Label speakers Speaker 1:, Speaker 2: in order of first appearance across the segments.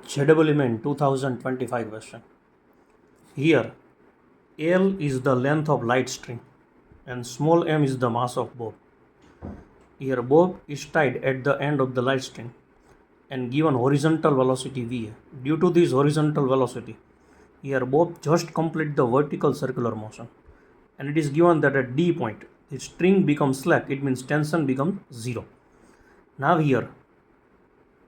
Speaker 1: JEE 2025 question. Here, L is the length of light string and small m is the mass of bob. Here, bob is tied at the end of the light string and given horizontal velocity va. Due to this horizontal velocity, here bob just complete the vertical circular motion, and it is given that at D point, the string becomes slack, it means tension becomes 0. Now here,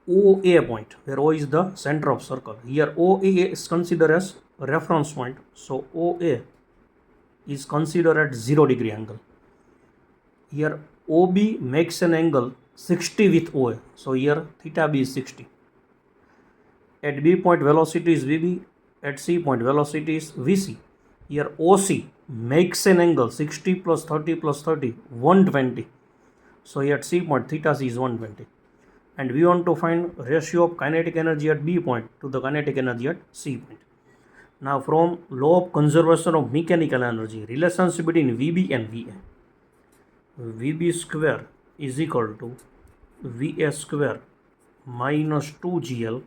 Speaker 1: OA point, where O is the center of circle. Here OA is considered as reference point, so OA is considered at 0 degree angle. Here OB makes an angle 60 with OA, so here theta B is 60. At B point velocity is VB, at C point velocity is VC. Here OC makes an angle 60 plus 30 plus 30, 120. So here at C point theta C is 120. And we want to find ratio of kinetic energy at B point to the kinetic energy at C point. Now from law of conservation of mechanical energy, relationship between VB and VA. VB square is equal to VA square minus 2GL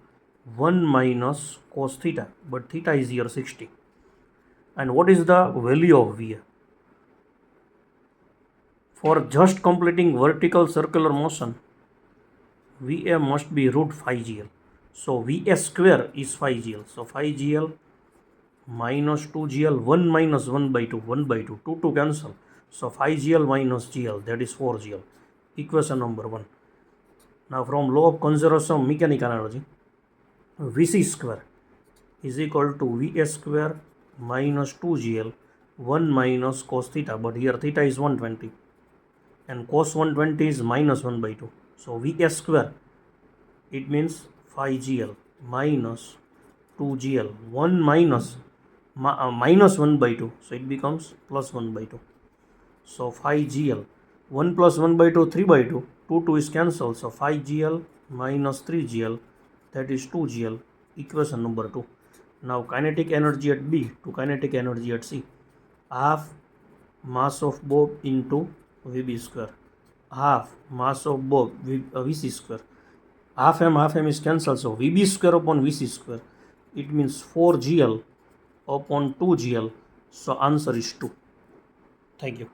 Speaker 1: 1 minus cos theta, but theta is here 60. And what is the value of VA? For just completing vertical circular motion, VA must be root phi GL. So VA square is phi GL. So phi GL minus 2GL 1 minus 1 by 2, 1 by 2, 2 to cancel. So phi GL minus GL, that is 4GL. Equation number 1. Now from law of conservation of mechanical energy, VC square is equal to VA square minus 2GL 1 minus cos theta, but here theta is 120 and cos 120 is minus 1 by 2. So VA square, it means phi GL minus 2GL 1 minus 1 by 2. So it becomes plus 1 by 2. So phi GL 1 plus 1 by 2, 3 by 2. 2 is cancelled. So phi GL minus 3GL, that is 2GL. Equation number 2. Now kinetic energy at B to kinetic energy at C. Half mass of bob into VB square. Half mass of bob VC square. Half m is cancelled. So VB square upon VC square. It means 4GL upon 2GL. So answer is 2. Thank you.